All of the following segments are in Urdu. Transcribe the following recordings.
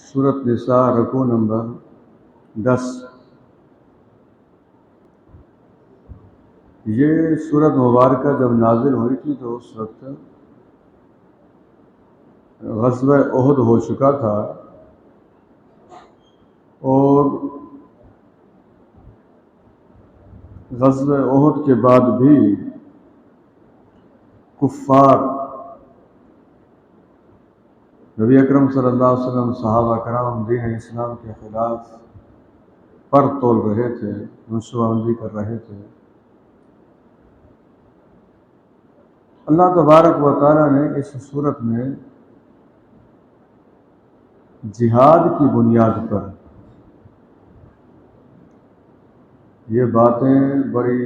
سورۃ نساء رکوع نمبر 10۔ یہ سورۃ مبارکہ جب نازل ہوئی تھی تو اس وقت غزوہ احد ہو چکا تھا، اور غزوہ احد کے بعد بھی کفار نبی اکرم صلی اللہ علیہ وسلم، صحابہ کرام دین اسلام کے خلاف پر تول رہے تھے، منصوبہ بندی کر رہے تھے۔ اللہ تبارک و تعالیٰ نے اس صورت میں جہاد کی بنیاد پر یہ باتیں بڑی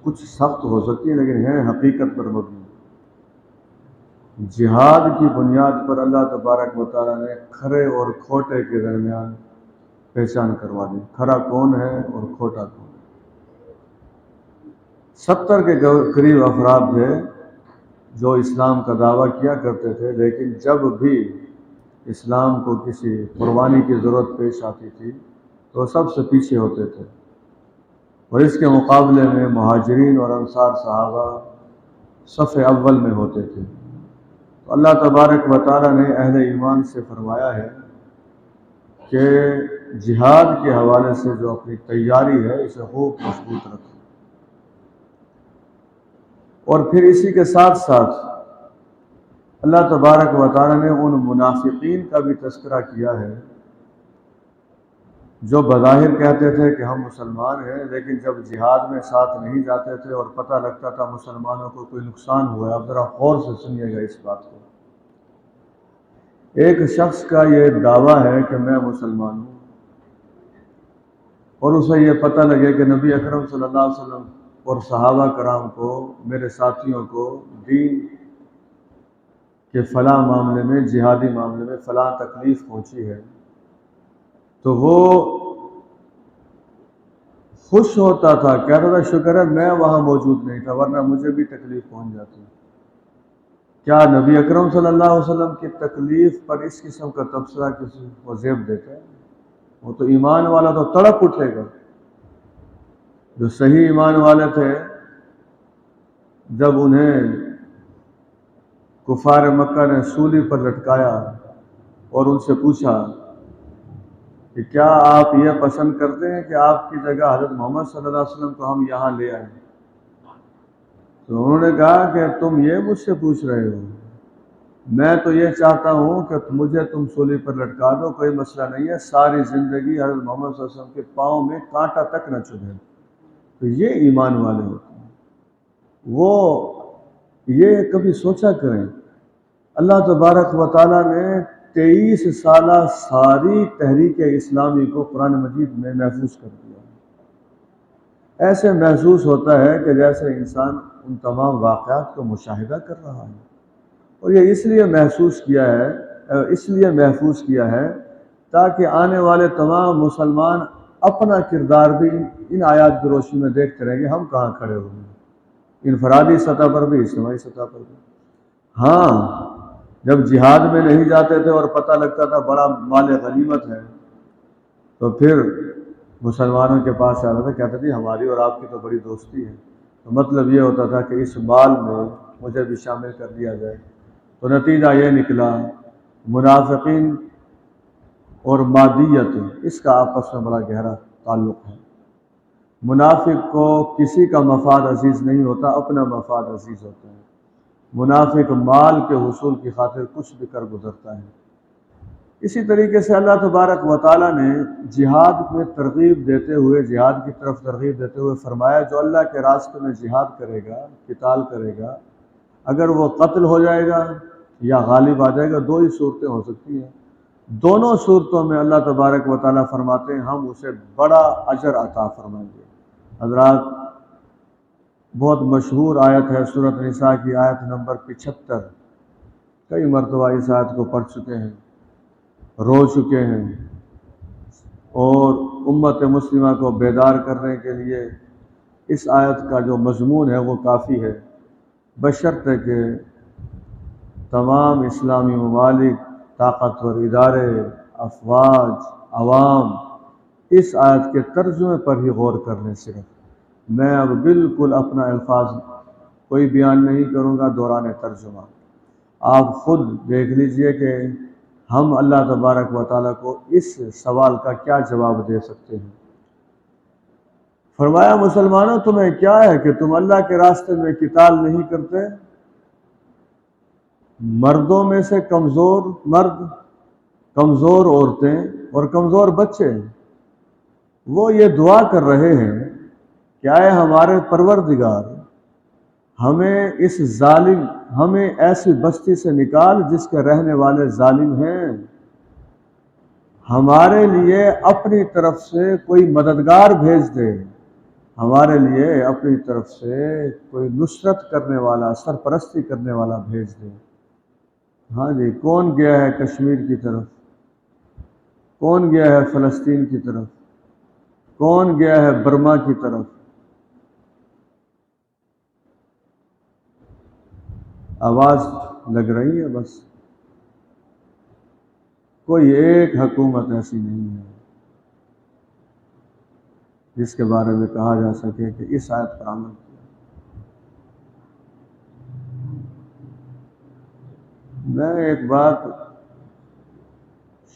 کچھ سخت ہو سکتی ہیں لیکن ہیں حقیقت پر مبنی۔ جہاد کی بنیاد پر اللہ تبارک و تعالیٰ نے کھرے اور کھوٹے کے درمیان پہچان کروا دی، کھرا کون ہے اور کھوٹا کون ہے۔ 70 کے قریب افراد تھے جو اسلام کا دعویٰ کیا کرتے تھے، لیکن جب بھی اسلام کو کسی قربانی کی ضرورت پیش آتی تھی تو سب سے پیچھے ہوتے تھے، اور اس کے مقابلے میں مہاجرین اور انصار صحابہ صف اول میں ہوتے تھے۔ تو اللہ تبارک و تعالیٰ نے اہل ایمان سے فرمایا ہے کہ جہاد کے حوالے سے جو اپنی تیاری ہے اسے خوب مضبوط رکھو، اور پھر اسی کے ساتھ ساتھ اللہ تبارک و تعالیٰ نے ان منافقین کا بھی تذکرہ کیا ہے جو بظاہر کہتے تھے کہ ہم مسلمان ہیں، لیکن جب جہاد میں ساتھ نہیں جاتے تھے اور پتہ لگتا تھا مسلمانوں کو کوئی نقصان ہوا ہے۔ اب ذرا غور سے سنیے گا اس بات کو۔ ایک شخص کا یہ دعویٰ ہے کہ میں مسلمان ہوں، اور اسے یہ پتہ لگے کہ نبی اکرم صلی اللہ علیہ وسلم اور صحابہ کرام کو، میرے ساتھیوں کو دین کے فلاں معاملے میں، جہادی معاملے میں فلاں تکلیف پہنچی ہے، تو وہ خوش ہوتا تھا، کہتا تھا شکر ہے میں وہاں موجود نہیں تھا ورنہ مجھے بھی تکلیف پہنچ جاتی۔ کیا نبی اکرم صلی اللہ علیہ وسلم کی تکلیف پر اس قسم کا تبصرہ کسی کو زیب دیتا ہے؟ وہ تو ایمان والا تو تڑپ اٹھے گا۔ جو صحیح ایمان والے تھے، جب انہیں کفار مکہ نے سولی پر لٹکایا اور ان سے پوچھا کہ کیا آپ یہ پسند کرتے ہیں کہ آپ کی جگہ حضرت محمد صلی اللہ علیہ وسلم کو ہم یہاں لے آئیں؟ تو انہوں نے کہا کہ تم یہ مجھ سے پوچھ رہے ہو، میں تو یہ چاہتا ہوں کہ مجھے تم سولی پر لٹکا دو، کوئی مسئلہ نہیں ہے، ساری زندگی حضرت محمد صلی اللہ علیہ وسلم کے پاؤں میں کانٹا تک نہ چبھے۔ تو یہ ایمان والے ہوتے ہیں۔ وہ یہ کبھی سوچا کریں، اللہ تبارک و تعالیٰ نے 23 سالہ ساری تحریک اسلامی کو قرآن مجید میں محفوظ کر دیا۔ ایسے محسوس ہوتا ہے کہ جیسے انسان ان تمام واقعات کو مشاہدہ کر رہا ہے، اور یہ اس لیے محفوظ کیا ہے تاکہ آنے والے تمام مسلمان اپنا کردار بھی ان آیات کی روشنی میں دیکھتے رہیں گے، ہم کہاں کھڑے ہوئے ہیں، انفرادی سطح پر بھی، اجتماعی سطح پر بھی۔ ہاں، جب جہاد میں نہیں جاتے تھے اور پتہ لگتا تھا بڑا مال غنیمت ہے تو پھر مسلمانوں کے پاس آتا تھا، کہتے تھے ہماری اور آپ کی تو بڑی دوستی ہے، تو مطلب یہ ہوتا تھا کہ اس مال میں مجھے بھی شامل کر دیا جائے۔ تو نتیجہ یہ نکلا، منافقین اور مادیت، اس کا آپس میں بڑا گہرا تعلق ہے۔ منافق کو کسی کا مفاد عزیز نہیں ہوتا، اپنا مفاد عزیز ہوتا ہے۔ منافق مال کے حصول کی خاطر کچھ بھی کر گزرتا ہے۔ اسی طریقے سے اللہ تبارک و تعالیٰ نے جہاد میں ترغیب دیتے ہوئے، جہاد کی طرف ترغیب دیتے ہوئے فرمایا جو اللہ کے راستے میں جہاد کرے گا، قتال کرے گا، اگر وہ قتل ہو جائے گا یا غالب آ جائے گا، دو ہی صورتیں ہو سکتی ہیں۔ دونوں صورتوں میں اللہ تبارک و تعالیٰ فرماتے ہیں ہم اسے بڑا اجر عطا فرمائیں گے۔ حضرات، بہت مشہور آیت ہے سورۃ نساء کی آیت نمبر 75، کئی مرتبہ اس آیت کو پڑھ چکے ہیں، رو چکے ہیں، اور امت مسلمہ کو بیدار کرنے کے لیے اس آیت کا جو مضمون ہے وہ کافی ہے، بشرط کہ تمام اسلامی ممالک طاقتور ادارے، افواج، عوام اس آیت کے ترجمے پر ہی غور کر لیں صرف۔ میں اب بالکل اپنا الفاظ کوئی بیان نہیں کروں گا دوران ترجمہ، آپ خود دیکھ لیجئے کہ ہم اللہ تبارک و تعالیٰ کو اس سوال کا کیا جواب دے سکتے ہیں۔ فرمایا مسلمانوں تمہیں کیا ہے کہ تم اللہ کے راستے میں قتال نہیں کرتے؟ مردوں میں سے کمزور مرد، کمزور عورتیں اور کمزور بچے وہ یہ دعا کر رہے ہیں کہ اے ہمارے پروردگار ہمیں ایسی بستی سے نکال جس کے رہنے والے ظالم ہیں، ہمارے لیے اپنی طرف سے کوئی مددگار بھیج دے، ہمارے لیے اپنی طرف سے کوئی نصرت کرنے والا، سرپرستی کرنے والا بھیج دے۔ ہاں جی، کون گیا ہے کشمیر کی طرف؟ کون گیا ہے فلسطین کی طرف؟ کون گیا ہے برما کی طرف؟ آواز لگ رہی ہے بس، کوئی ایک حکومت ایسی نہیں ہے جس کے بارے میں کہا جا سکے کہ اس آیت پر عمل کیا۔ میں ایک بات،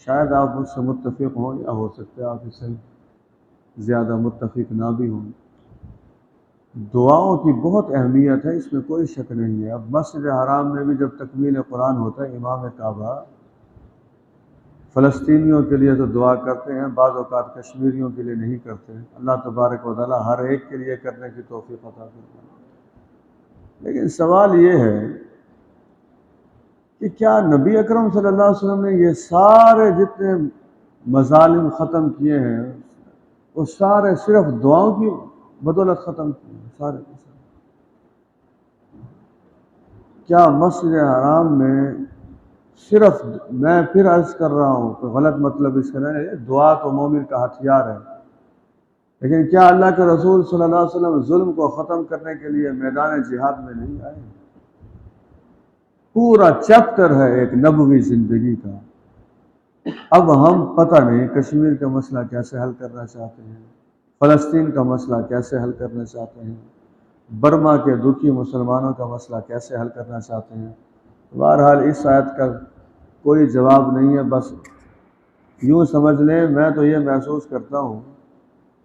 شاید آپ مجھ سے متفق ہوں یا ہو سکتا ہے آپ اس سے زیادہ متفق نہ بھی ہوں، دعاؤں کی بہت اہمیت ہے، اس میں کوئی شک نہیں ہے۔ اب مسجد حرام میں بھی جب تکمیل قرآن ہوتا ہے، امام کعبہ فلسطینیوں کے لیے تو دعا کرتے ہیں، بعض اوقات کشمیریوں کے لیے نہیں کرتے، اللہ تبارک و تعالیٰ ہر ایک کے لیے کرنے کی توفیق عطا کرتا ہے۔ لیکن سوال یہ ہے کہ کیا نبی اکرم صلی اللہ علیہ وسلم نے یہ سارے جتنے مظالم ختم کیے ہیں وہ سارے صرف دعاؤں کی بدولت ختم کیے ہیں؟ سارے کیا مسجد حرام میں صرف، میں پھر عرض کر رہا ہوں کہ غلط مطلب اس کا نہیں ہے، دعا تو مومن کا ہتھیار ہے، لیکن کیا اللہ کے رسول صلی اللہ علیہ وسلم ظلم کو ختم کرنے کے لیے میدان جہاد میں نہیں آئے؟ پورا چیپٹر ہے ایک نبوی زندگی کا۔ اب ہم پتہ نہیں کشمیر کا مسئلہ کیسے حل کرنا چاہتے ہیں، فلسطین کا مسئلہ کیسے حل کرنا چاہتے ہیں، برما کے دکھی مسلمانوں کا مسئلہ کیسے حل کرنا چاہتے ہیں۔ بہرحال اس آیت کا کوئی جواب نہیں ہے، بس یوں سمجھ لیں، میں تو یہ محسوس کرتا ہوں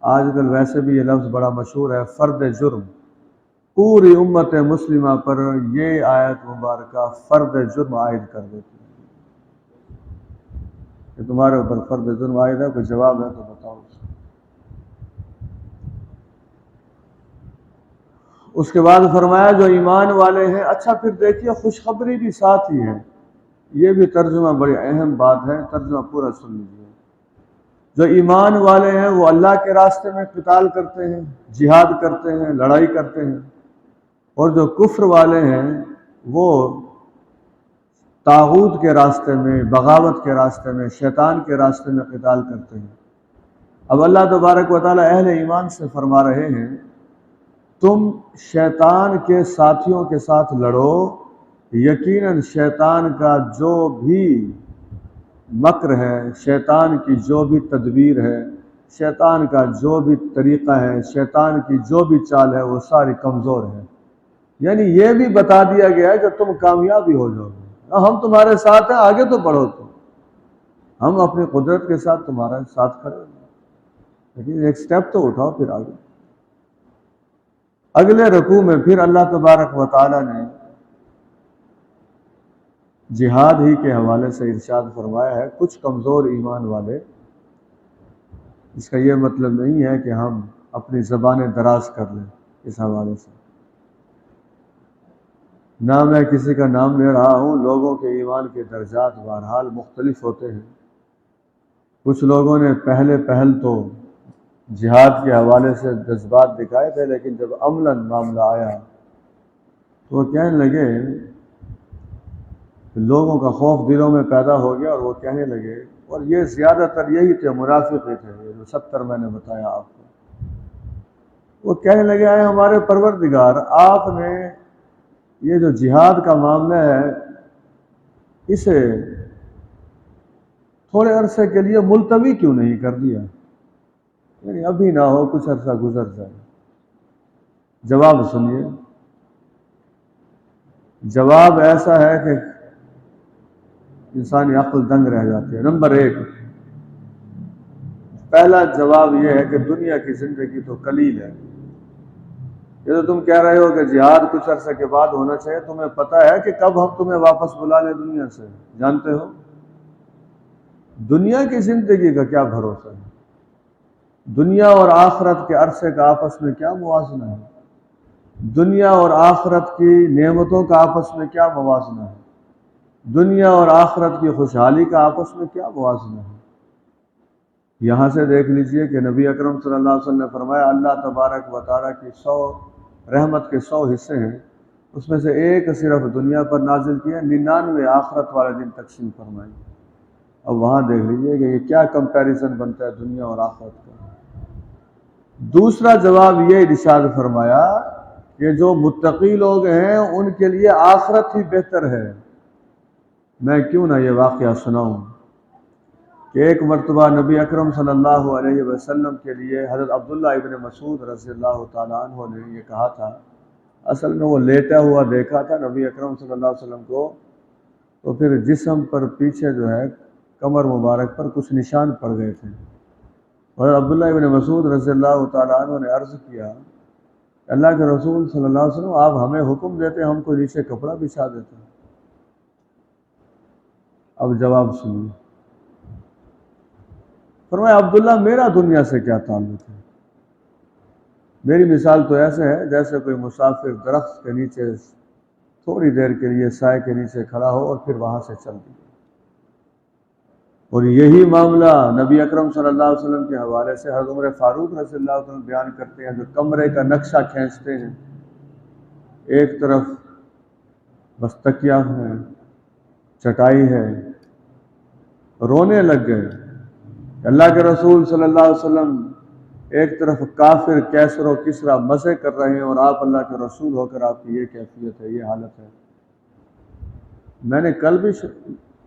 آج کل ویسے بھی یہ لفظ بڑا مشہور ہے، فرد جرم، پوری امت مسلمہ پر یہ آیت مبارکہ فرد جرم عائد کر دیتی ہے کہ تمہارے اوپر فرد جرم عائد ہے، کوئی جواب ہے تو بتاؤ۔ اس کے بعد فرمایا جو ایمان والے ہیں، اچھا پھر دیکھیے خوشخبری بھی ساتھ ہی ہے، یہ بھی ترجمہ بڑی اہم بات ہے، ترجمہ پورا سن لیجیے۔ جو ایمان والے ہیں وہ اللہ کے راستے میں قتال کرتے ہیں، جہاد کرتے ہیں، لڑائی کرتے ہیں، اور جو کفر والے ہیں وہ طاغوت کے راستے میں، بغاوت کے راستے میں، شیطان کے راستے میں قتال کرتے ہیں۔ اب اللہ تبارک و تعالی اہل ایمان سے فرما رہے ہیں تم شیطان کے ساتھیوں کے ساتھ لڑو، یقیناً شیطان کا جو بھی مکر ہے، شیطان کی جو بھی تدبیر ہے، شیطان کا جو بھی طریقہ ہے، شیطان کی جو بھی چال ہے، وہ ساری کمزور ہے۔ یعنی یہ بھی بتا دیا گیا ہے کہ تم کامیابی ہو جاؤ گے، ہم تمہارے ساتھ ہیں، آگے تو بڑھو، تم ہم اپنی قدرت کے ساتھ تمہارے ساتھ کھڑے ہیں، لیکن ایک سٹیپ تو اٹھاؤ پھر آگے۔ اگلے رکوع میں پھر اللہ تبارک و تعالی نے جہاد ہی کے حوالے سے ارشاد فرمایا ہے کچھ کمزور ایمان والے، اس کا یہ مطلب نہیں ہے کہ ہم اپنی زبانیں دراز کر لیں، اس حوالے سے نہ میں کسی کا نام لے رہا ہوں، لوگوں کے ایمان کے درجات بہرحال مختلف ہوتے ہیں۔ کچھ لوگوں نے پہل تو جہاد کے حوالے سے جذبات دکھائے تھے، لیکن جب عملاً معاملہ آیا تو وہ کہنے لگے، لوگوں کا خوف دلوں میں پیدا ہو گیا اور وہ کہنے لگے، اور یہ زیادہ تر یہی تھے، منافق ہی تھے، یہ جو 70 میں نے بتایا آپ کو، وہ کہنے لگے آئے ہمارے پروردگار، آپ نے یہ جو جہاد کا معاملہ ہے اسے تھوڑے عرصے کے لیے ملتوی کیوں نہیں کر دیا؟ یعنی ابھی نہ ہو، کچھ عرصہ گزر جائے۔ جواب سنیے، جواب ایسا ہے کہ انسانی عقل دنگ رہ جاتی ہے۔ نمبر 1، پہلا جواب یہ ہے کہ دنیا کی زندگی تو قلیل ہے۔ یہ تو تم کہہ رہے ہو کہ جہاد کچھ عرصے کے بعد ہونا چاہیے، تمہیں پتہ ہے کہ کب ہم تمہیں واپس بلا لیں دنیا سے؟ جانتے ہو؟ دنیا کی زندگی کا کیا بھروسہ ہے؟ دنیا اور آخرت کے عرصے کا آپس میں کیا موازنہ ہے؟ دنیا اور آخرت کی نعمتوں کا آپس میں کیا موازنہ ہے؟ دنیا اور آخرت کی خوشحالی کا آپس میں کیا موازنہ ہے؟ یہاں سے دیکھ لیجئے کہ نبی اکرم صلی اللہ علیہ وسلم نے فرمایا اللہ تبارک و تعالیٰ کی 100 رحمت کے 100 حصے ہیں، اس میں سے ایک صرف دنیا پر نازل کیا، 99 آخرت والے دن تقسیم فرمائی۔ اب وہاں دیکھ لیجئے کہ یہ کیا کمپیریزن بنتا ہے دنیا اور آخرت کا۔ دوسرا جواب یہ ارشاد فرمایا کہ جو متقی لوگ ہیں ان کے لیے آخرت ہی بہتر ہے۔ میں کیوں نہ یہ واقعہ سناؤں کہ ایک مرتبہ نبی اکرم صلی اللہ علیہ وسلم کے لیے حضرت عبداللہ ابن مسعود رضی اللہ تعالیٰ عنہ نے یہ کہا تھا، اصل میں وہ لیٹا ہوا دیکھا تھا نبی اکرم صلی اللہ علیہ وسلم کو، تو پھر جسم پر پیچھے جو ہے کمر مبارک پر کچھ نشان پڑ گئے تھے۔ حضرت عبداللہ ابن مسعود رضی اللہ تعالیٰ عنہ نے عرض کیا، اللہ کے رسول صلی اللہ علیہ وسلم آپ ہمیں حکم دیتے ہم کو نیچے کپڑا بچھا دیتے۔ اب جواب سنیے، فرمایا عبداللہ میرا دنیا سے کیا تعلق ہے؟ میری مثال تو ایسے ہے جیسے کوئی مسافر درخت کے نیچے تھوڑی دیر کے لیے سائے کے نیچے کھڑا ہو اور پھر وہاں سے چل دیا۔ اور یہی معاملہ نبی اکرم صلی اللہ علیہ وسلم کے حوالے سے حضرت عمر فاروق رضی اللہ عنہ بیان کرتے ہیں، جو کمرے کا نقشہ کھینچتے ہیں، ایک طرف بس تکیہ ہے، چٹائی ہے، رونے لگ گئے۔ اللہ کے رسول صلی اللہ علیہ وسلم ایک طرف کافر کیسر و کسرا مزے کر رہے ہیں اور آپ اللہ کے رسول ہو کر آپ کی یہ کیفیت ہے، یہ حالت ہے۔ میں نے کل بھی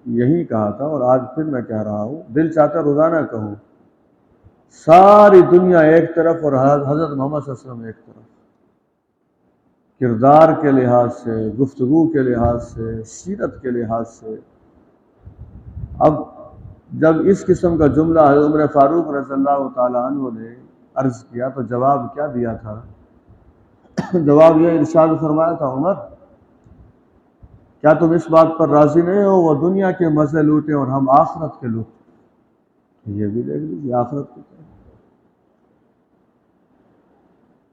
یہی کہا تھا اور آج پھر میں کہہ رہا ہوں، دل چاہتا روزانہ کہوں، ساری دنیا ایک طرف اور حضرت محمد صلی اللہ علیہ وسلم ایک طرف، کردار کے لحاظ سے، گفتگو کے لحاظ سے، سیرت کے لحاظ سے۔ اب جب اس قسم کا جملہ حضرت عمر فاروق رضی اللہ تعالیٰ عنہ نے عرض کیا تو جواب کیا دیا تھا؟ جواب یہ ارشاد فرمایا تھا، عمر کیا تم اس بات پر راضی نہیں ہو وہ دنیا کے مزے لوٹیں اور ہم آخرت کے لوٹیں؟ یہ بھی دیکھ لیجیے آخرت کو کیا۔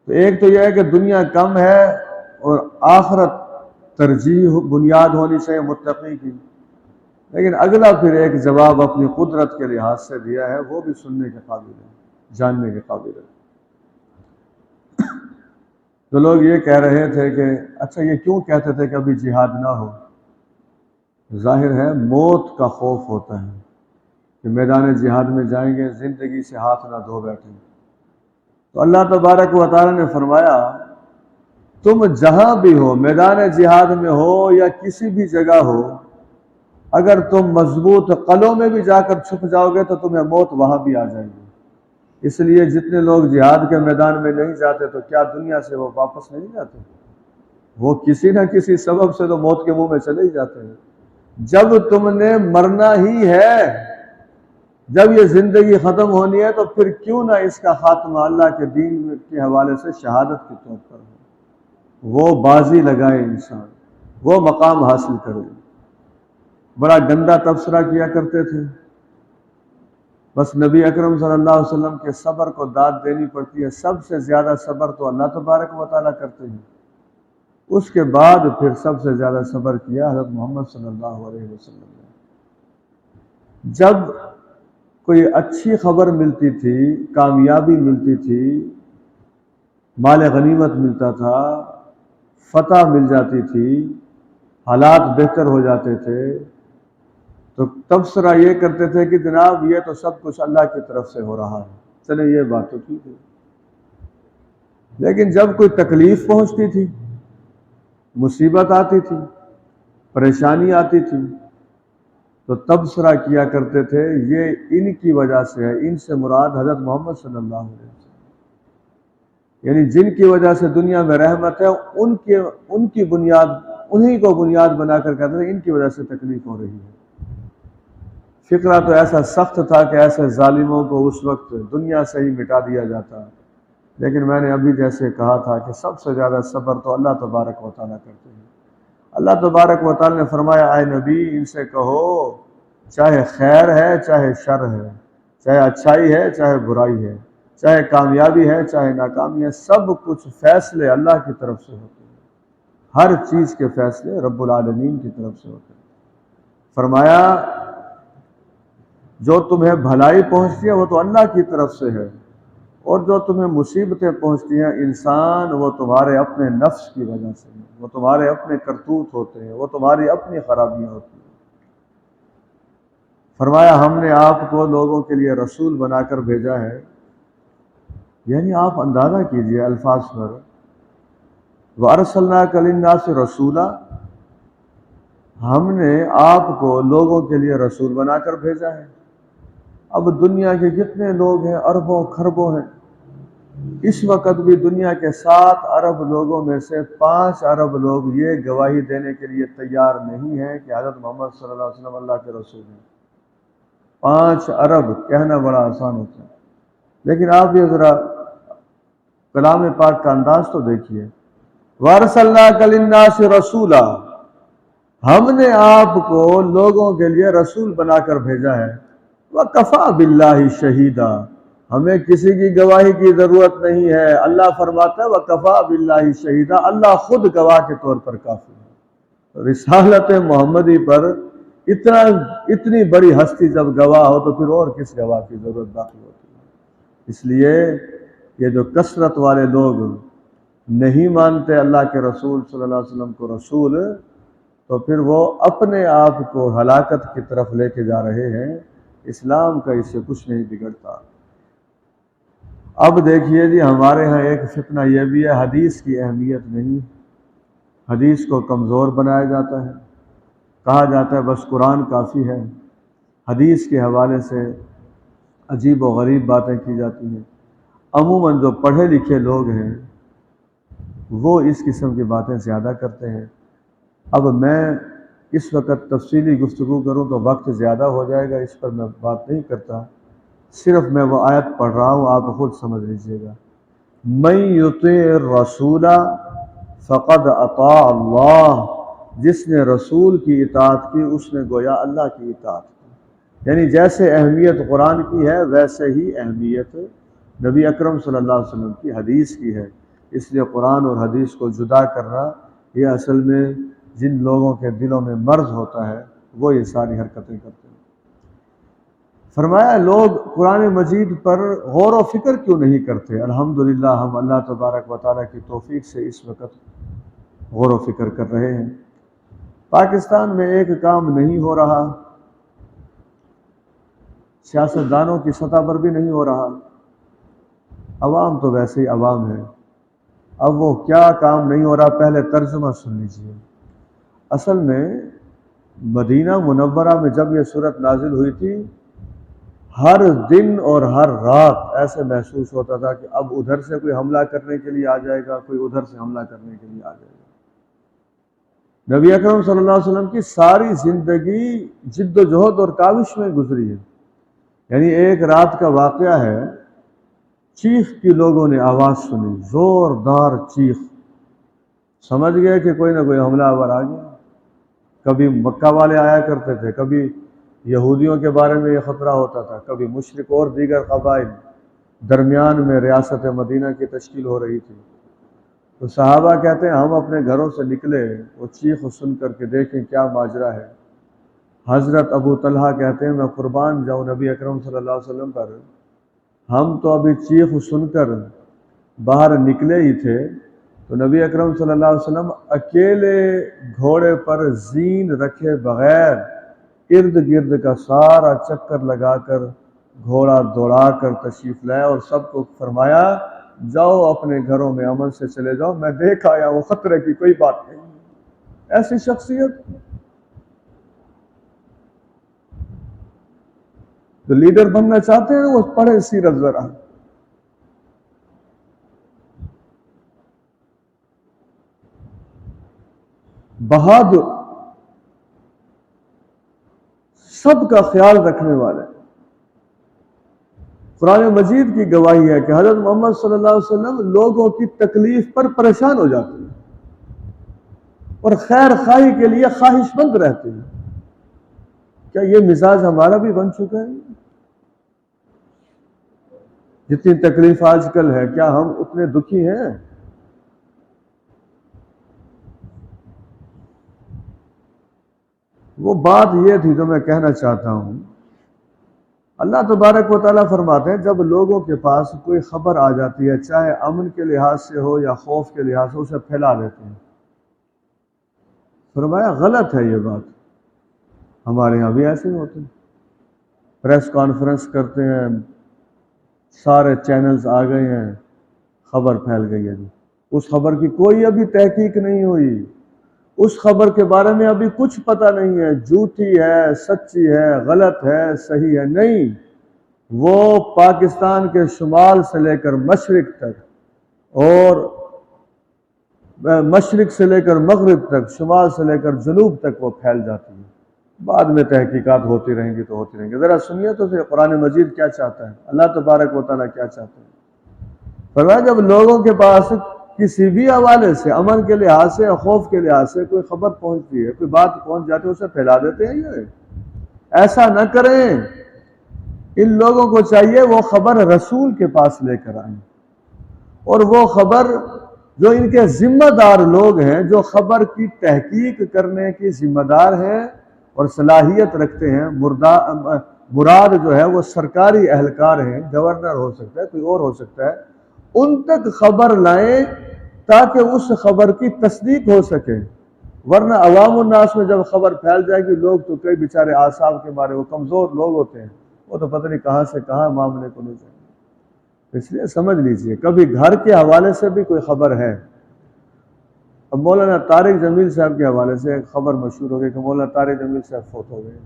تو ایک تو یہ ہے کہ دنیا کم ہے اور آخرت ترجیح بنیاد ہونی چاہیے متقی کی، لیکن اگلا پھر ایک جواب اپنی قدرت کے لحاظ سے دیا ہے، وہ بھی سننے کے قابل ہے، جاننے کے قابل ہے۔ تو لوگ یہ کہہ رہے تھے کہ اچھا یہ کیوں کہتے تھے کہ ابھی جہاد نہ ہو؟ ظاہر ہے موت کا خوف ہوتا ہے کہ میدان جہاد میں جائیں گے زندگی سے ہاتھ نہ دھو بیٹھیں۔ تو اللہ تبارک و تعالیٰ نے فرمایا تم جہاں بھی ہو، میدان جہاد میں ہو یا کسی بھی جگہ ہو، اگر تم مضبوط قلعوں میں بھی جا کر چھپ جاؤ گے تو تمہیں موت وہاں بھی آ جائے گی۔ اس لیے جتنے لوگ جہاد کے میدان میں نہیں جاتے تو کیا دنیا سے وہ واپس نہیں جاتے؟ وہ کسی نہ کسی سبب سے تو موت کے منہ میں چلے ہی جاتے ہیں۔ جب تم نے مرنا ہی ہے، جب یہ زندگی ختم ہونی ہے، تو پھر کیوں نہ اس کا خاتمہ اللہ کے دین کے حوالے سے شہادت کے طور پر ہو، وہ بازی لگائے انسان، وہ مقام حاصل کرے۔ بڑا گندا تبصرہ کیا کرتے تھے، بس نبی اکرم صلی اللہ علیہ وسلم کے صبر کو داد دینی پڑتی ہے۔ سب سے زیادہ صبر تو اللہ تبارک و تعالیٰ کرتے ہیں، اس کے بعد پھر سب سے زیادہ صبر کیا حضرت محمد صلی اللہ علیہ وسلم نے۔ جب کوئی اچھی خبر ملتی تھی، کامیابی ملتی تھی، مال غنیمت ملتا تھا، فتح مل جاتی تھی، حالات بہتر ہو جاتے تھے، تو تبصرہ یہ کرتے تھے کہ جناب یہ تو سب کچھ اللہ کی طرف سے ہو رہا ہے، چلیں یہ بات تو ٹھیک ہے۔ لیکن جب کوئی تکلیف پہنچتی تھی، مصیبت آتی تھی، پریشانی آتی تھی، تو تبصرہ کیا کرتے تھے یہ ان کی وجہ سے ہے، ان سے مراد حضرت محمد صلی اللہ علیہ وسلم، یعنی جن کی وجہ سے دنیا میں رحمت ہے ان کی بنیاد، انہی کو بنیاد بنا کر کہتے ہیں ان کی وجہ سے تکلیف ہو رہی ہے۔ فقرہ تو ایسا سخت تھا کہ ایسے ظالموں کو اس وقت دنیا سے ہی مٹا دیا جاتا، لیکن میں نے ابھی جیسے کہا تھا کہ سب سے زیادہ صبر تو اللہ تبارک و تعالیٰ کرتے ہیں۔ اللہ تبارک و تعالیٰ نے فرمایا اے نبی ان سے کہو چاہے خیر ہے چاہے شر ہے، چاہے اچھائی ہے چاہے برائی ہے، چاہے کامیابی ہے چاہے ناکامی ہے، سب کچھ فیصلے اللہ کی طرف سے ہوتے ہیں، ہر چیز کے فیصلے رب العالمین کی طرف سے ہوتے ہیں۔ فرمایا جو تمہیں بھلائی پہنچتی ہے وہ تو اللہ کی طرف سے ہے، اور جو تمہیں مصیبتیں پہنچتی ہیں انسان وہ تمہارے اپنے نفس کی وجہ سے ہیں، وہ تمہارے اپنے کرتوت ہوتے ہیں، وہ تمہاری اپنی خرابیاں ہوتی ہیں۔ فرمایا ہم نے آپ کو لوگوں کے لیے رسول بنا کر بھیجا ہے، یعنی آپ اندازہ کیجئے الفاظ پر، وَأَرْسَلْنَاكَ لِلنَّاسِ رَسُولًا، ہم نے آپ کو لوگوں کے لیے رسول بنا کر بھیجا ہے۔ اب دنیا کے جتنے لوگ ہیں اربوں خربوں ہیں، اس وقت بھی دنیا کے 7 ارب لوگوں میں سے 5 ارب لوگ یہ گواہی دینے کے لیے تیار نہیں ہیں کہ حضرت محمد صلی اللہ علیہ وسلم اللہ کے رسول ہیں۔ 5 ارب کہنا بڑا آسان ہوتا ہے، لیکن آپ یہ ذرا کلام پاک کا انداز تو دیکھیے، وَأَرْسَلْنَاكَ لِلنَّاسِ رَسُولًا، ہم نے آپ کو لوگوں کے لیے رسول بنا کر بھیجا ہے، وَكَفَى بِاللَّهِ شَهِيدًا، ہمیں کسی کی گواہی کی ضرورت نہیں ہے۔ اللہ فرماتا ہے وَكَفَى بِاللَّهِ شَهِيدًا، اللہ خود گواہ کے طور پر کافی ہے۔ رسالت محمدی پر اتنی بڑی ہستی جب گواہ ہو تو پھر اور کس گواہ کی ضرورت باقی ہوتی ہے؟ اس لیے یہ جو کثرت والے لوگ نہیں مانتے اللہ کے رسول صلی اللہ علیہ وسلم کو رسول، تو پھر وہ اپنے آپ کو ہلاکت کی طرف لے کے جا رہے ہیں، اسلام کا اس سے کچھ نہیں بگڑتا۔ اب دیکھیے جی ہمارے ہاں ایک فتنہ یہ بھی ہے، حدیث کی اہمیت نہیں، حدیث کو کمزور بنایا جاتا ہے، کہا جاتا ہے بس قرآن کافی ہے، حدیث کے حوالے سے عجیب و غریب باتیں کی جاتی ہیں۔ عموماً جو پڑھے لکھے لوگ ہیں وہ اس قسم کی باتیں زیادہ کرتے ہیں۔ اب میں اس وقت تفصیلی گفتگو کروں تو وقت زیادہ ہو جائے گا، اس پر میں بات نہیں کرتا، صرف میں وہ آیت پڑھ رہا ہوں، آپ خود سمجھ لیجئے گا۔ مَن یُطِعِ الرَّسُولَ فَقَدْ اطاع اللہ، جس نے رسول کی اطاعت کی اس نے گویا اللہ کی اطاعت کی، یعنی جیسے اہمیت قرآن کی ہے ویسے ہی اہمیت نبی اکرم صلی اللہ علیہ وسلم کی حدیث کی ہے۔ اس لیے قرآن اور حدیث کو جدا کرنا یہ اصل میں جن لوگوں کے دلوں میں مرض ہوتا ہے وہ یہ ساری حرکتیں کرتے ہیں۔ فرمایا لوگ قرآن مجید پر غور و فکر کیوں نہیں کرتے؟ الحمدللہ ہم اللہ تبارک و تعالیٰ کی توفیق سے اس وقت غور و فکر کر رہے ہیں۔ پاکستان میں ایک کام نہیں ہو رہا، سیاستدانوں کی سطح پر بھی نہیں ہو رہا، عوام تو ویسے ہی عوام ہے۔ اب وہ کیا کام نہیں ہو رہا، پہلے ترجمہ سن لیجیے۔ اصل میں مدینہ منورہ میں جب یہ صورت نازل ہوئی تھی، ہر دن اور ہر رات ایسے محسوس ہوتا تھا کہ اب ادھر سے کوئی حملہ کرنے کے لیے آ جائے گا، کوئی ادھر سے حملہ کرنے کے لیے آ جائے گا۔ نبی اکرم صلی اللہ علیہ وسلم کی ساری زندگی جد و جہد اور کاوش میں گزری ہے۔ یعنی ایک رات کا واقعہ ہے، چیخ کی لوگوں نے آواز سنی، زوردار چیخ، سمجھ گئے کہ کوئی نہ کوئی حملہ آور آ گیا۔ کبھی مکہ والے آیا کرتے تھے، کبھی یہودیوں کے بارے میں یہ خطرہ ہوتا تھا، کبھی مشرک اور دیگر قبائل، درمیان میں ریاست مدینہ کی تشکیل ہو رہی تھی۔ تو صحابہ کہتے ہیں ہم اپنے گھروں سے نکلے وہ چیخ سن کر کے دیکھیں کیا ماجرا ہے۔ حضرت ابو طلحہ کہتے ہیں میں قربان جاؤں نبی اکرم صلی اللہ علیہ وسلم پر، ہم تو ابھی چیخ سن کر باہر نکلے ہی تھے تو نبی اکرم صلی اللہ علیہ وسلم اکیلے گھوڑے پر زین رکھے بغیر ارد گرد کا سارا چکر لگا کر گھوڑا دوڑا کر تشریف لائے اور سب کو فرمایا جاؤ اپنے گھروں میں امن سے چلے جاؤ، میں دیکھ آیا وہ خطرے کی کوئی بات نہیں۔ ایسی شخصیت تو لیڈر بننا چاہتے ہیں وہ پڑھے سیرت ذرا. بہادر، سب کا خیال رکھنے والے. قرآن مجید کی گواہی ہے کہ حضرت محمد صلی اللہ علیہ وسلم لوگوں کی تکلیف پر پریشان ہو جاتے ہیں اور خیر خواہی کے لیے خواہش مند رہتے ہیں. کیا یہ مزاج ہمارا بھی بن چکا ہے؟ جتنی تکلیف آج کل ہے کیا ہم اتنے دکھی ہیں؟ وہ بات یہ تھی جو میں کہنا چاہتا ہوں. اللہ تبارک و تعالیٰ فرماتے ہیں جب لوگوں کے پاس کوئی خبر آ جاتی ہے، چاہے امن کے لحاظ سے ہو یا خوف کے لحاظ سے، اسے پھیلا دیتے ہیں. فرمایا غلط ہے یہ بات. ہمارے یہاں بھی ایسے ہی ہوتے ہیں. پریس کانفرنس کرتے ہیں، سارے چینلز آ گئے ہیں، خبر پھیل گئی ہے. اس خبر کی کوئی ابھی تحقیق نہیں ہوئی، اس خبر کے بارے میں ابھی کچھ پتہ نہیں ہے، جھوٹی ہے، سچی ہے، غلط ہے، صحیح ہے. نہیں، وہ پاکستان کے شمال سے لے کر مشرق تک اور مشرق سے لے کر مغرب تک، شمال سے لے کر جنوب تک وہ پھیل جاتی ہے. بعد میں تحقیقات ہوتی رہیں گی تو ہوتی رہیں گی. ذرا سنیے تو پھر قرآن مجید کیا چاہتا ہے، اللہ تبارک و تعالیٰ کیا چاہتا ہے. فرمایا جب لوگوں کے پاس کسی بھی حوالے سے، امن کے لحاظ سے یا خوف کے لحاظ سے کوئی خبر پہنچتی ہے، کوئی بات پہنچ جاتی ہے، اسے پھیلا دیتے ہیں. یہ ایسا نہ کریں. ان لوگوں کو چاہیے وہ خبر رسول کے پاس لے کر آئیں، اور وہ خبر جو ان کے ذمہ دار لوگ ہیں، جو خبر کی تحقیق کرنے کی ذمہ دار ہیں اور صلاحیت رکھتے ہیں. مراد جو ہے وہ سرکاری اہلکار ہیں، گورنر ہو سکتا ہے، کوئی اور ہو سکتا ہے. ان تک خبر لائیں تاکہ اس خبر کی تصدیق ہو سکے. ورنہ عوام الناس میں جب خبر پھیل جائے گی، لوگ تو کئی بیچارے اعصاب کے مارے، وہ کمزور لوگ ہوتے ہیں، وہ تو پتہ نہیں کہاں سے کہاں معاملے کو لے جائیں. اس لیے سمجھ لیجئے کبھی گھر کے حوالے سے بھی کوئی خبر ہے. اب مولانا طارق جمیل صاحب کے حوالے سے ایک خبر مشہور ہو گئی کہ مولانا طارق جمیل صاحب فوت ہو گئے.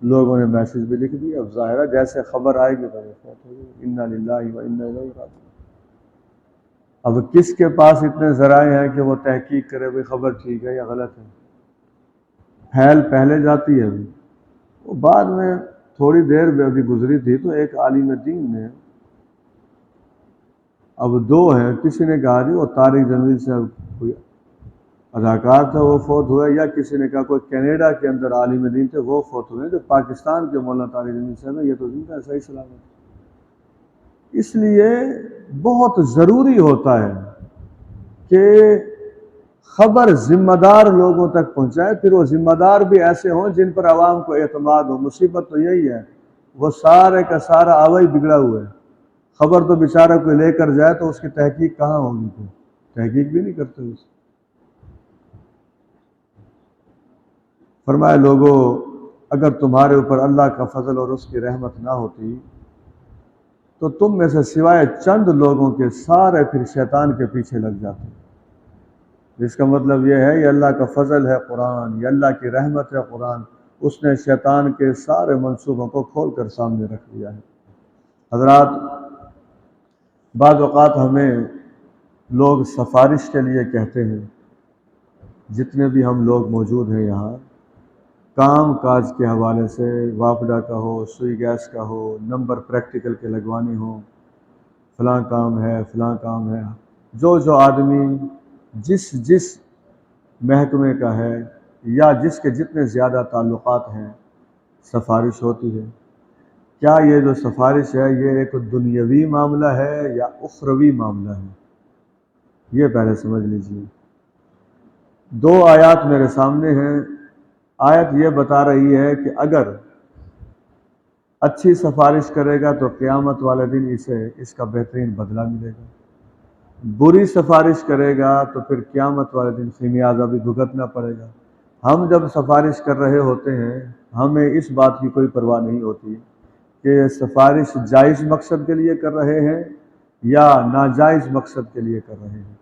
لوگوں نے میسج بھی لکھ دیا. اب ظاہر ہے جیسے خبر آئے گی تو فوت ہو گئی. انا للہ و انا الیہ راجعون. اب کس کے پاس اتنے ذرائع ہیں کہ وہ تحقیق کرے بھئی خبر ٹھیک ہے یا غلط ہے. پھیل پہلے جاتی ہے. وہ بعد میں تھوڑی دیر بھی ابھی گزری تھی تو ایک عالم دین نے، اب دو ہیں، کسی نے کہا جی وہ طارق جمیل صاحب کوئی اداکار تھا وہ فوت ہوا، یا کسی نے کہا کوئی کینیڈا کے اندر عالم دین تھے وہ فوت ہوئے. جو پاکستان کے مولانا طارق جمیل صاحب ہیں یہ تو زندہ ہے، صحیح سلامت. اس لیے بہت ضروری ہوتا ہے کہ خبر ذمہ دار لوگوں تک پہنچائے. پھر وہ ذمہ دار بھی ایسے ہوں جن پر عوام کو اعتماد ہو. مصیبت تو یہی ہے، وہ سارے کا سارا آوائی بگڑا ہوا ہے. خبر تو بیچارہ کوئی لے کر جائے تو اس کی تحقیق کہاں ہوگی؟ کوئی تحقیق بھی نہیں کرتے. اس فرمائے لوگوں اگر تمہارے اوپر اللہ کا فضل اور اس کی رحمت نہ ہوتی تو تم میں سے سوائے چند لوگوں کے سارے پھر شیطان کے پیچھے لگ جاتے. جس کا مطلب یہ ہے یہ اللہ کا فضل ہے قرآن، یہ اللہ کی رحمت ہے قرآن. اس نے شیطان کے سارے منصوبوں کو کھول کر سامنے رکھ دیا ہے. حضرات، بعض اوقات ہمیں لوگ سفارش کے لیے کہتے ہیں. جتنے بھی ہم لوگ موجود ہیں یہاں، کام کاج کے حوالے سے، وافڈا کا ہو، سوئی گیس کا ہو، نمبر پریکٹیکل کے لگوانے ہوں، فلاں کام ہے فلاں کام ہے، جو آدمی جس محکمے کا ہے یا جس کے جتنے زیادہ تعلقات ہیں، سفارش ہوتی ہے. کیا یہ جو سفارش ہے یہ ایک دنیاوی معاملہ ہے یا اخروی معاملہ ہے؟ یہ پہلے سمجھ لیجیے. دو آیات میرے سامنے ہیں. آیت یہ بتا رہی ہے کہ اگر اچھی سفارش کرے گا تو قیامت والے دن اسے اس کا بہترین بدلہ ملے گا. بری سفارش کرے گا تو پھر قیامت والے دن خمیازہ بھی بھگتنا پڑے گا. ہم جب سفارش کر رہے ہوتے ہیں ہمیں اس بات کی کوئی پرواہ نہیں ہوتی کہ سفارش جائز مقصد کے لیے کر رہے ہیں یا ناجائز مقصد کے لیے کر رہے ہیں.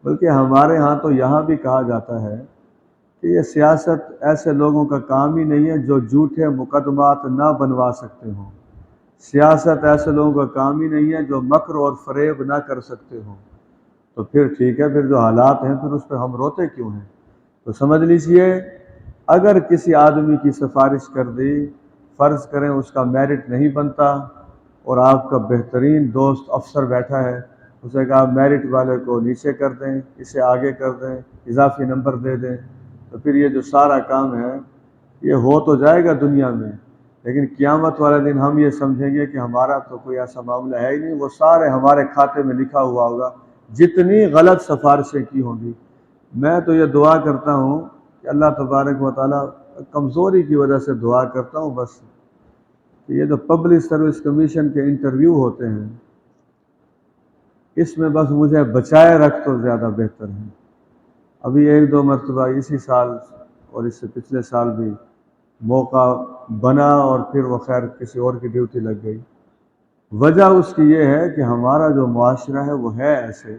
بلکہ ہمارے ہاں تو یہاں بھی کہا جاتا ہے کہ یہ سیاست ایسے لوگوں کا کام ہی نہیں ہے جو جھوٹے مقدمات نہ بنوا سکتے ہوں، سیاست ایسے لوگوں کا کام ہی نہیں ہے جو مکر اور فریب نہ کر سکتے ہوں۔ تو پھر ٹھیک ہے، پھر جو حالات ہیں پھر اس پہ ہم روتے کیوں ہیں؟ تو سمجھ لیجئے اگر کسی آدمی کی سفارش کر دی، فرض کریں اس کا میرٹ نہیں بنتا اور آپ کا بہترین دوست افسر بیٹھا ہے، اسے کہا میرٹ والے کو نیچے کر دیں، اسے آگے کر دیں، اضافی نمبر دے دیں، تو پھر یہ جو سارا کام ہے یہ ہو تو جائے گا دنیا میں، لیکن قیامت والے دن ہم یہ سمجھیں گے کہ ہمارا تو کوئی ایسا معاملہ ہے ہی نہیں، وہ سارے ہمارے کھاتے میں لکھا ہوا ہوگا جتنی غلط سفارشیں کی ہوں گی۔ میں تو یہ دعا کرتا ہوں کہ اللہ تبارک و تعالیٰ، کمزوری کی وجہ سے دعا کرتا ہوں بس، کہ یہ جو پبلک سروس کمیشن کے انٹرویو ہوتے ہیں اس میں بس مجھے بچائے رکھ تو زیادہ بہتر ہے۔ ابھی ایک دو مرتبہ اسی سال اور اس سے پچھلے سال بھی موقع بنا اور پھر وہ خیر کسی اور کی ڈیوٹی لگ گئی۔ وجہ اس کی یہ ہے کہ ہمارا جو معاشرہ ہے وہ ہے ایسے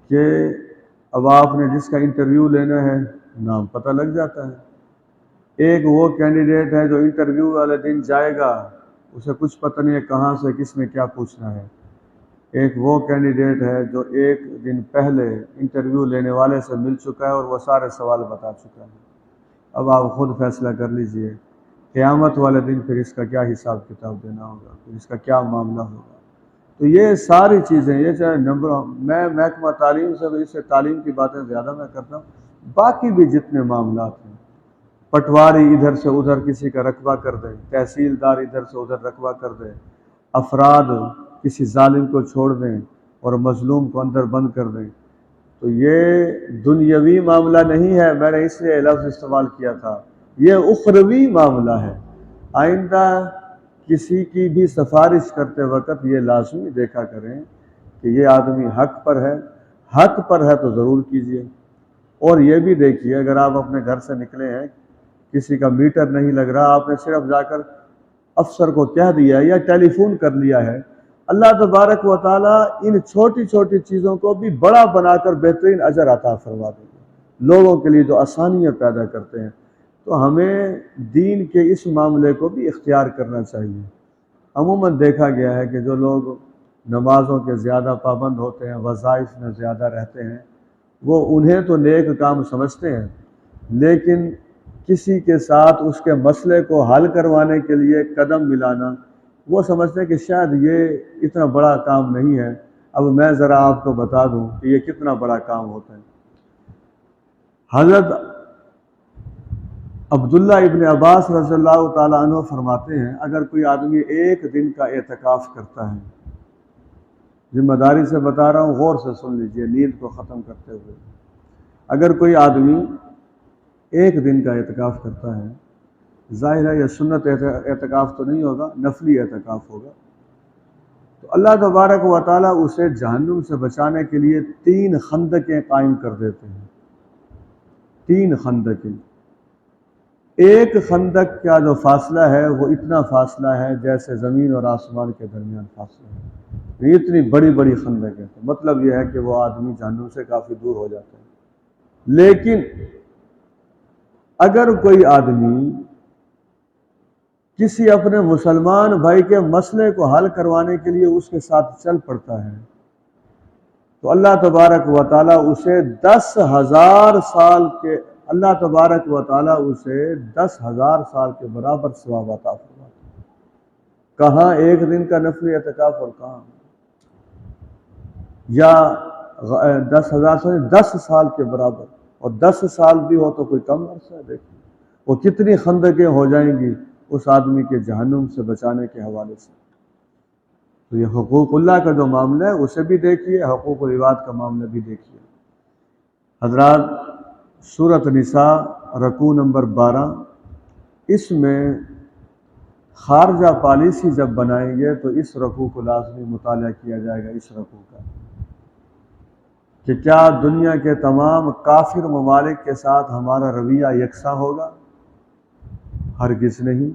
کہ اب آپ نے جس کا انٹرویو لینا ہے نام پتہ لگ جاتا ہے۔ ایک وہ کینڈیڈیٹ ہے جو انٹرویو والے دن جائے گا، اسے کچھ پتہ نہیں ہے کہاں سے کس نے کیا پوچھنا ہے۔ ایک وہ کینڈیڈیٹ ہے جو ایک دن پہلے انٹرویو لینے والے سے مل چکا ہے اور وہ سارے سوال بتا چکا ہے۔ اب آپ خود فیصلہ کر لیجئے قیامت والے دن پھر اس کا کیا حساب کتاب دینا ہوگا، پھر اس کا کیا معاملہ ہوگا۔ تو یہ ساری چیزیں، یہ چاہے میں محکمہ تعلیم سے تو اس سے تعلیم کی باتیں زیادہ میں کرتا ہوں، باقی بھی جتنے معاملات ہیں، پٹواری ادھر سے ادھر کسی کا رقبہ کر دے، تحصیلدار ادھر سے ادھر رقبہ کر دے، افراد کسی ظالم کو چھوڑ دیں اور مظلوم کو اندر بند کر دیں، تو یہ دنیاوی معاملہ نہیں ہے۔ میں نے اس لیے لفظ استعمال کیا تھا، یہ اخروی معاملہ ہے۔ آئندہ کسی کی بھی سفارش کرتے وقت یہ لازمی دیکھا کریں کہ یہ آدمی حق پر ہے تو ضرور کیجئے، اور یہ بھی دیکھیے اگر آپ اپنے گھر سے نکلے ہیں، کسی کا میٹر نہیں لگ رہا، آپ نے صرف جا کر افسر کو کہہ دیا یا ٹیلی فون کر لیا ہے، اللہ تبارک و تعالیٰ ان چھوٹی چھوٹی چیزوں کو بھی بڑا بنا کر بہترین اجر عطا فرما دیں گے لوگوں کے لیے جو آسانیاں پیدا کرتے ہیں۔ تو ہمیں دین کے اس معاملے کو بھی اختیار کرنا چاہیے۔ عموماً دیکھا گیا ہے کہ جو لوگ نمازوں کے زیادہ پابند ہوتے ہیں، وظائف میں زیادہ رہتے ہیں، وہ انہیں تو نیک کام سمجھتے ہیں، لیکن کسی کے ساتھ اس کے مسئلے کو حل کروانے کے لیے قدم ملانا، وہ سمجھتے ہیں کہ شاید یہ اتنا بڑا کام نہیں ہے۔ اب میں ذرا آپ کو بتا دوں کہ یہ کتنا بڑا کام ہوتا ہے۔ حضرت عبداللہ ابن عباس رضی اللہ تعالیٰ عنہ فرماتے ہیں اگر کوئی آدمی ایک دن کا اعتکاف کرتا ہے، ذمہ داری سے بتا رہا ہوں، غور سے سن لیجئے نیند کو ختم کرتے ہوئے، اگر کوئی آدمی ایک دن کا اعتکاف کرتا ہے، ظاہر ہے یہ سنت اعتکاف تو نہیں ہوگا، نفلی اعتکاف ہوگا، تو اللہ تبارک و تعالیٰ اسے جہنم سے بچانے کے لیے 3 خندقیں قائم کر دیتے ہیں۔ 3 خندقیں، ایک خندق کا جو فاصلہ ہے وہ اتنا فاصلہ ہے جیسے زمین اور آسمان کے درمیان فاصلہ ہے، یہ اتنی بڑی بڑی خندقیں، مطلب یہ ہے کہ وہ آدمی جہنم سے کافی دور ہو جاتا ہے۔ لیکن اگر کوئی آدمی کسی اپنے مسلمان بھائی کے مسئلے کو حل کروانے کے لیے اس کے ساتھ چل پڑتا ہے تو اللہ تبارک و تعالیٰ اسے 10,000 سال کے اللہ تبارک و تعالیٰ اسے 10,000 سال کے برابر ثواب عطا فرماتا ہے۔ کہاں ایک دن کا نفلی اعتکاف اور کہاں یا 10,000 سے 10 سال کے برابر، اور 10 سال بھی ہو تو کوئی کم عرصہ ہے۔ دیکھیں وہ کتنی خندقیں ہو جائیں گی اس آدمی کے جہنم سے بچانے کے حوالے سے۔ تو یہ حقوق اللہ کا جو معاملہ ہے اسے بھی دیکھیے، حقوق العباد کا معاملہ بھی دیکھیے۔ حضرات، سورۃ نساء رکوع نمبر 12، اس میں خارجہ پالیسی جب بنائیں گے تو اس رکوع کو لازمی مطالعہ کیا جائے گا، اس رکوع کا، کہ کیا دنیا کے تمام کافر ممالک کے ساتھ ہمارا رویہ یکساں ہوگا؟ ہرگز نہیں۔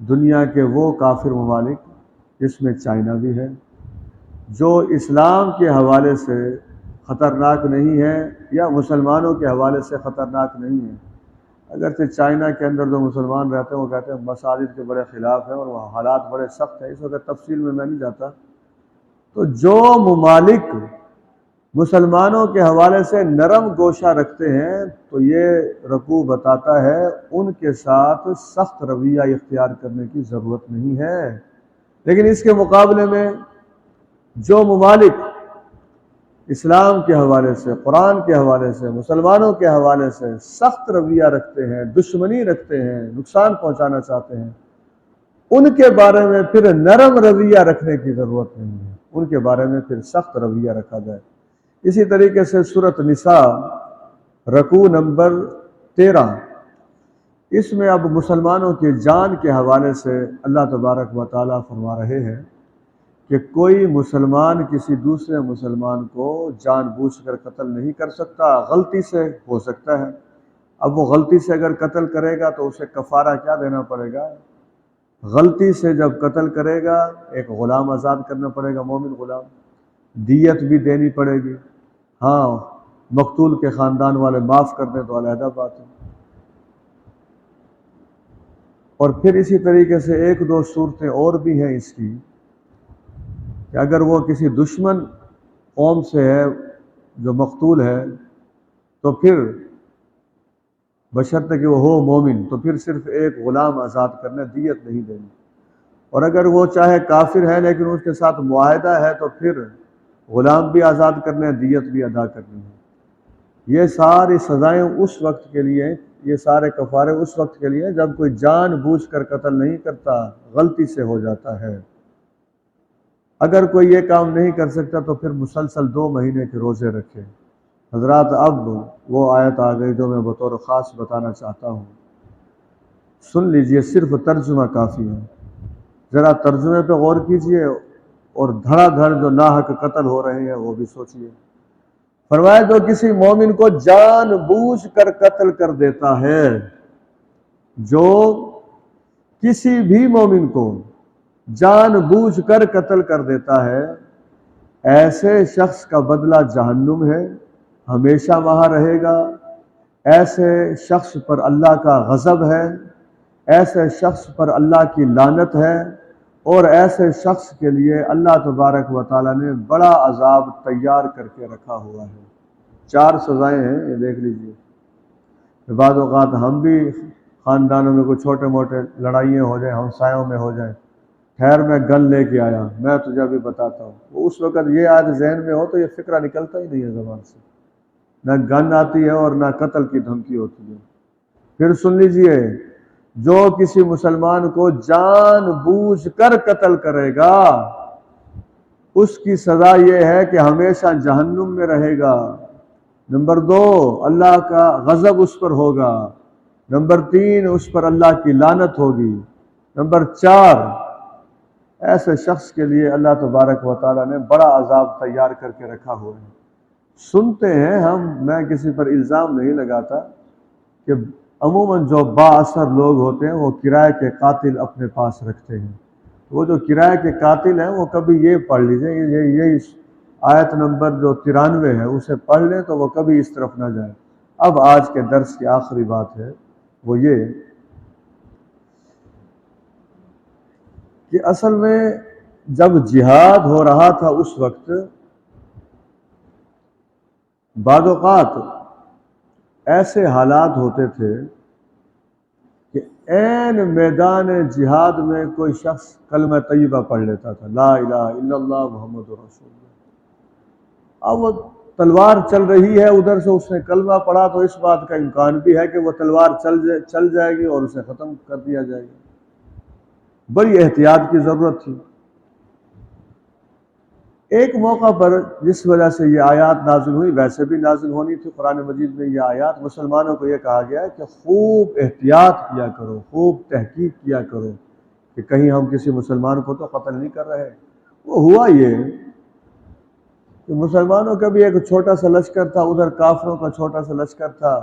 دنیا کے وہ کافر ممالک جس میں چائنا بھی ہے، جو اسلام کے حوالے سے خطرناک نہیں ہے یا مسلمانوں کے حوالے سے خطرناک نہیں ہے۔ اگرچہ چائنا کے اندر جو مسلمان رہتے ہیں وہ کہتے ہیں مساجد کے بڑے خلاف ہیں اور وہ حالات بڑے سخت ہیں، اس وقت تفصیل میں نہیں جاتا۔ تو جو ممالک مسلمانوں کے حوالے سے نرم گوشہ رکھتے ہیں تو یہ رکوع بتاتا ہے ان کے ساتھ سخت رویہ اختیار کرنے کی ضرورت نہیں ہے۔ لیکن اس کے مقابلے میں جو ممالک اسلام کے حوالے سے، قرآن کے حوالے سے، مسلمانوں کے حوالے سے سخت رویہ رکھتے ہیں، دشمنی رکھتے ہیں، نقصان پہنچانا چاہتے ہیں، ان کے بارے میں پھر نرم رویہ رکھنے کی ضرورت نہیں ہے، ان کے بارے میں پھر سخت رویہ رکھا جائے۔ اسی طریقے سے سورۃ نساء رکوع نمبر 13، اس میں اب مسلمانوں کی جان کے حوالے سے اللہ تبارک و تعالیٰ فرما رہے ہیں کہ کوئی مسلمان کسی دوسرے مسلمان کو جان بوجھ کر قتل نہیں کر سکتا، غلطی سے ہو سکتا ہے۔ اب وہ غلطی سے اگر قتل کرے گا تو اسے کفارہ کیا دینا پڑے گا؟ غلطی سے جب قتل کرے گا ایک غلام آزاد کرنا پڑے گا، مومن غلام، دیت بھی دینی پڑے گی۔ ہاں، مقتول کے خاندان والے معاف کر دیں تو علیحدہ بات ہے۔ اور پھر اسی طریقے سے ایک دو صورتیں اور بھی ہیں اس کی کہ اگر وہ کسی دشمن قوم سے ہے جو مقتول ہے تو پھر بشرطے کہ وہ ہو مومن تو پھر صرف ایک غلام آزاد کرنا، دیت نہیں دینی۔ اور اگر وہ چاہے کافر ہے لیکن اس کے ساتھ معاہدہ ہے تو پھر غلام بھی آزاد کرنے، دیت بھی ادا کرنی ہے۔ یہ ساری سزائیں اس وقت کے لیے، یہ سارے کفارے اس وقت کے لیے جب کوئی جان بوجھ کر قتل نہیں کرتا، غلطی سے ہو جاتا ہے۔ اگر کوئی یہ کام نہیں کر سکتا تو پھر مسلسل 2 مہینے کے روزے رکھے۔ حضرات اب وہ آیت آ گئی جو میں بطور خاص بتانا چاہتا ہوں، سن لیجئے، صرف ترجمہ کافی ہے، ذرا ترجمے پہ غور کیجئے اور دھڑا دھڑ جو ناحق قتل ہو رہے ہیں وہ بھی سوچئے۔ فرمایا جو کسی مومن کو جان بوجھ کر قتل کر دیتا ہے، جو کسی بھی مومن کو جان بوجھ کر قتل کر دیتا ہے، ایسے شخص کا بدلہ جہنم ہے، ہمیشہ وہاں رہے گا۔ ایسے شخص پر اللہ کا غضب ہے، ایسے شخص پر اللہ کی لعنت ہے، اور ایسے شخص کے لیے اللہ تبارک و تعالیٰ نے بڑا عذاب تیار کر کے رکھا ہوا ہے۔ 4 سزائیں ہیں، یہ دیکھ لیجئے۔ بعض اوقات ہم بھی خاندانوں میں کوئی چھوٹے موٹے لڑائیاں ہو جائیں، ہمسایوں میں ہو جائیں، خیر میں گن لے کے آیا، میں تجھے بھی بتاتا ہوں، وہ اس وقت یہ آج ذہن میں ہو تو یہ فکرہ نکلتا ہی نہیں ہے زبان سے، نہ گن آتی ہے اور نہ قتل کی دھمکی ہوتی ہے۔ پھر سن لیجئے، جو کسی مسلمان کو جان بوجھ کر قتل کرے گا اس کی سزا یہ ہے کہ ہمیشہ جہنم میں رہے گا۔ نمبر 2، اللہ کا غضب اس پر ہوگا۔ نمبر 3، اس پر اللہ کی لعنت ہوگی۔ نمبر 4، ایسے شخص کے لیے اللہ تبارک و تعالیٰ نے بڑا عذاب تیار کر کے رکھا ہوا ہے۔ سنتے ہیں ہم، میں کسی پر الزام نہیں لگاتا، کہ عموماً جو با اثر لوگ ہوتے ہیں وہ کرائے کے قاتل اپنے پاس رکھتے ہیں۔ وہ جو کرائے کے قاتل ہیں وہ کبھی یہ پڑھ لیجئے، یہ آیت نمبر جو 93 ہے اسے پڑھ لیں تو وہ کبھی اس طرف نہ جائیں۔ اب آج کے درس کی آخری بات ہے وہ یہ کہ اصل میں جب جہاد ہو رہا تھا اس وقت بعض اوقات ایسے حالات ہوتے تھے کہ عین میدان جہاد میں کوئی شخص کلمہ طیبہ پڑھ لیتا تھا، لا الہ الا اللہ محمد رسول اللہ۔ اب وہ تلوار چل رہی ہے، ادھر سے اس نے کلمہ پڑھا تو اس بات کا امکان بھی ہے کہ وہ تلوار چل جائے گی اور اسے ختم کر دیا جائے گا۔ بڑی احتیاط کی ضرورت تھی۔ ایک موقع پر جس وجہ سے یہ آیات نازل ہوئی، ویسے بھی نازل ہونی تھی، قرآن مجید میں یہ آیات، مسلمانوں کو یہ کہا گیا ہے کہ خوب احتیاط کیا کرو، خوب تحقیق کیا کرو کہ کہیں ہم کسی مسلمان کو تو قتل نہیں کر رہے۔ وہ ہوا یہ کہ مسلمانوں کا بھی ایک چھوٹا سا لشکر تھا، ادھر کافروں کا چھوٹا سا لشکر تھا،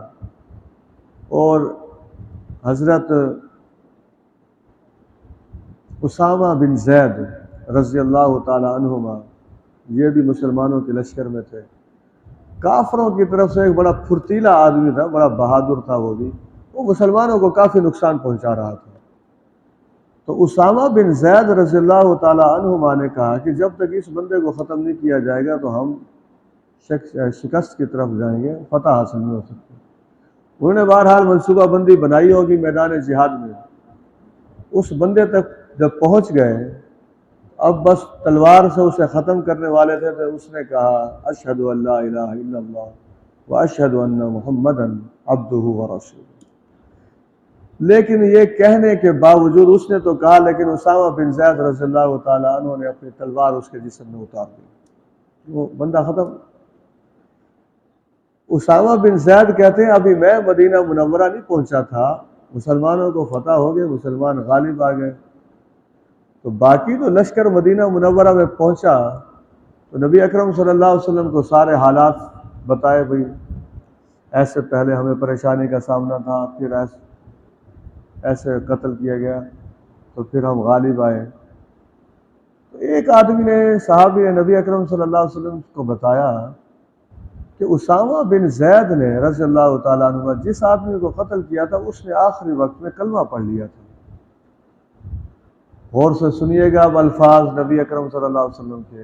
اور حضرت اسامہ بن زید رضی اللہ تعالی عنہما یہ بھی مسلمانوں کے لشکر میں تھے۔ کافروں کی طرف سے ایک بڑا پھرتیلا آدمی تھا، بڑا بہادر تھا، وہ مسلمانوں کو کافی نقصان پہنچا رہا تھا۔ تو اسامہ بن زید رضی اللہ تعالیٰ عنہما نے کہا کہ جب تک اس بندے کو ختم نہیں کیا جائے گا تو ہم شکست کی طرف جائیں گے، فتح حاصل نہیں ہو سکتی۔ انہوں نے بہرحال منصوبہ بندی بنائی ہوگی میدان جہاد میں۔ اس بندے تک جب پہنچ گئے، اب بس تلوار سے اسے ختم کرنے والے تھے، تو اس نے کہا اشہد ان لا الہ الا اللہ واشہد ان محمدا عبدہ ورسولہ۔ لیکن یہ کہنے کے باوجود اس نے تو کہا، لیکن اسامہ بن زید رضی اللہ تعالیٰ عنہ نے اپنی تلوار اس کے جسم میں اتار دی، وہ بندہ ختم۔ اسامہ بن زید کہتے ہیں ابھی میں مدینہ منورہ نہیں پہنچا تھا، مسلمانوں کو فتح ہو گئے، مسلمان غالب آ گئے، تو باقی تو لشکر مدینہ منورہ میں پہنچا تو نبی اکرم صلی اللہ علیہ وسلم کو سارے حالات بتائے، بھئی ایسے پہلے ہمیں پریشانی کا سامنا تھا، پھر ایسے قتل کیا گیا، تو پھر ہم غالب آئے۔ تو ایک آدمی نے، صحابی نے نبی اکرم صلی اللہ علیہ وسلم کو بتایا کہ اسامہ بن زید نے رضی اللہ تعالیٰ عنہ جس آدمی کو قتل کیا تھا اس نے آخری وقت میں کلمہ پڑھ لیا تھا۔ غور سے سنیے گا اب الفاظ نبی اکرم صلی اللہ علیہ وسلم کے۔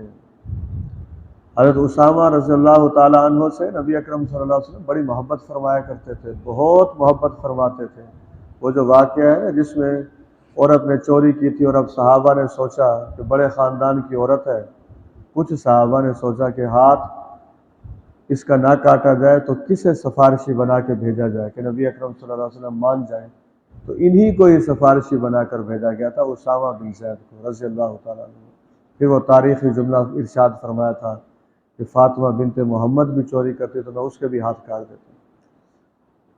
حضرت اسامہ رضی اللہ تعالیٰ عنہ سے نبی اکرم صلی اللہ علیہ وسلم بڑی محبت فرمایا کرتے تھے، بہت محبت فرماتے تھے۔ وہ جو واقعہ ہے جس میں عورت نے چوری کی تھی اور اب صحابہ نے سوچا کہ بڑے خاندان کی عورت ہے، کچھ صحابہ نے سوچا کہ ہاتھ اس کا نہ کاٹا جائے تو کسے سفارشی بنا کے بھیجا جائے کہ نبی اکرم صلی اللہ علیہ وسلم مان جائیں، تو انہی کو یہ سفارشی بنا کر بھیجا گیا تھا، اسامہ بن زید کو رضی اللہ تعالیٰ عنہ۔ پھر وہ تاریخی جملہ ارشاد فرمایا تھا کہ فاطمہ بنت محمد بھی چوری کرتی تو میں اس کے بھی ہاتھ کاٹ دیتا۔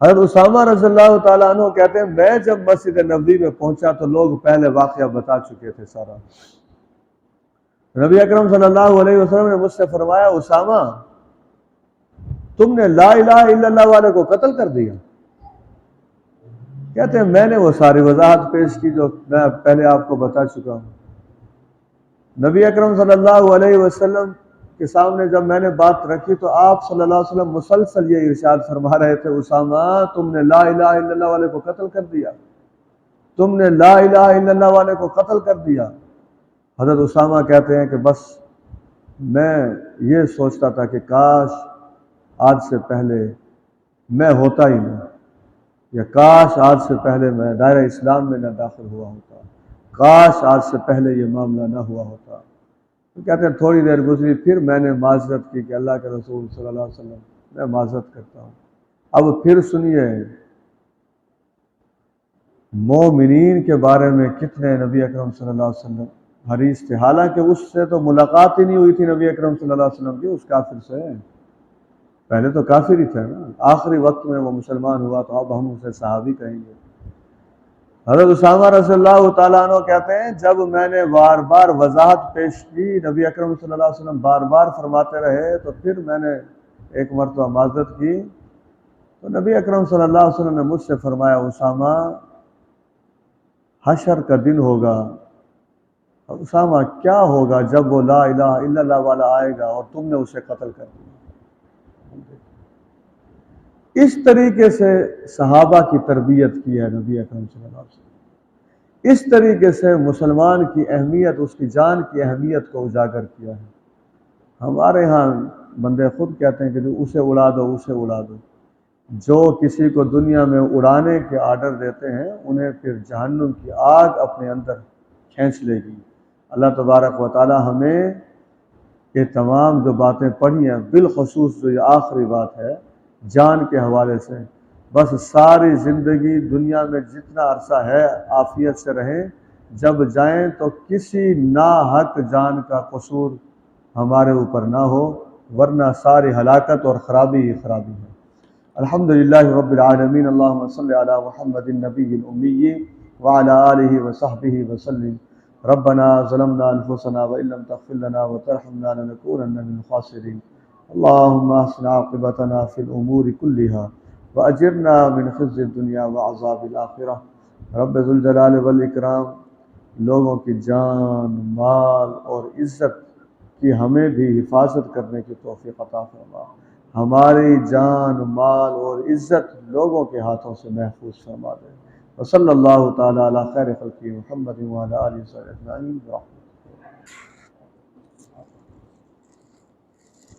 حضرت اسامہ رضی اللہ تعالیٰ عنہ کہتے ہیں میں جب مسجد نبوی میں پہنچا تو لوگ پہلے واقعہ بتا چکے تھے سارا۔ نبی اکرم صلی اللہ علیہ وسلم نے مجھ سے فرمایا اسامہ تم نے لا الہ الا اللہ والے کو قتل کر دیا؟ کہتے ہیں میں نے وہ ساری وضاحت پیش کی جو میں پہلے آپ کو بتا چکا ہوں۔ نبی اکرم صلی اللہ علیہ وسلم کے سامنے جب میں نے بات رکھی تو آپ صلی اللہ علیہ وسلم مسلسل یہ ارشاد فرما رہے تھے اسامہ تم نے لا الہ الا اللہ والے کو قتل کر دیا، تم نے لا الہ الا اللہ والے کو قتل کر دیا۔ حضرت اسامہ کہتے ہیں کہ بس میں یہ سوچتا تھا کہ کاش آج سے پہلے میں ہوتا ہی نہیں، یا کاش آج سے پہلے میں دائرہ اسلام میں نہ داخل ہوا ہوتا، کاش آج سے پہلے یہ معاملہ نہ ہوا ہوتا۔ تو کہتے ہیں تھوڑی دیر گزری پھر میں نے معذرت کی کہ اللہ کے رسول صلی اللہ علیہ وسلم میں معذرت کرتا ہوں۔ اب پھر سنیے مومنین کے بارے میں کتنے نبی اکرم صلی اللہ علیہ وسلم حدیث تھے، حالانکہ اس سے تو ملاقات ہی نہیں ہوئی تھی نبی اکرم صلی اللہ علیہ وسلم کی اس کافر سے، پہلے تو کافر ہی تھے نا، آخری وقت میں وہ مسلمان ہوا تو اب ہم اسے صحابی کہیں گے۔ حضرت اسامہ رضی اللہ تعالیٰ عنہ کہتے ہیں جب میں نے بار بار وضاحت پیش کی، نبی اکرم صلی اللہ علیہ وسلم بار بار فرماتے رہے، تو پھر میں نے ایک مرتبہ معذرت کی تو نبی اکرم صلی اللہ علیہ وسلم نے مجھ سے فرمایا اسامہ حشر کا دن ہوگا، اسامہ کیا ہوگا جب وہ لا الہ الا اللہ والا آئے گا اور تم نے اسے قتل کر دیا۔ اس طریقے سے صحابہ کی تربیت کی ہے نبی اکرم صلی اللہ علیہ وسلم، اس طریقے سے مسلمان کی اہمیت، اس کی جان کی اہمیت کو اجاگر کیا ہے۔ ہمارے ہاں بندے خود کہتے ہیں کہ اسے اڑا دو، اسے اڑا دو۔ جو کسی کو دنیا میں اڑانے کے آرڈر دیتے ہیں انہیں پھر جہنم کی آگ اپنے اندر کھینچ لے گی۔ اللہ تبارک و تعالی ہمیں یہ تمام جو باتیں پڑھی ہیں، بالخصوص جو یہ آخری بات ہے جان کے حوالے سے، بس ساری زندگی دنیا میں جتنا عرصہ ہے عافیت سے رہیں، جب جائیں تو کسی ناحق جان کا قصور ہمارے اوپر نہ ہو، ورنہ ساری ہلاکت اور خرابی ہی خرابی ہے۔ الحمدللہ رب العالمین، اللہم صلی علی محمد النبی الامی وعلی آلہ وصحبہ وسلم۔ ربنا ظلمنا انفسنا وان لم تغفر لنا وترحمنا لنكونن من الخاسرین۔ اللهم احسن عاقبتنا في الامور كلها واجرنا من خزي الدنيا وعذاب الاخرہ۔ رب ذو الجلال والاکرام لوگوں کی جان، مال اور عزت کی ہمیں بھی حفاظت کرنے کی توفیق عطا فرما۔ ہماری جان مال اور عزت لوگوں کے ہاتھوں سے محفوظ فرما دے. وصلی اللہ تعالی علی خیر خلقہ محمد وعلی آلہ وصحبہ اجمعین.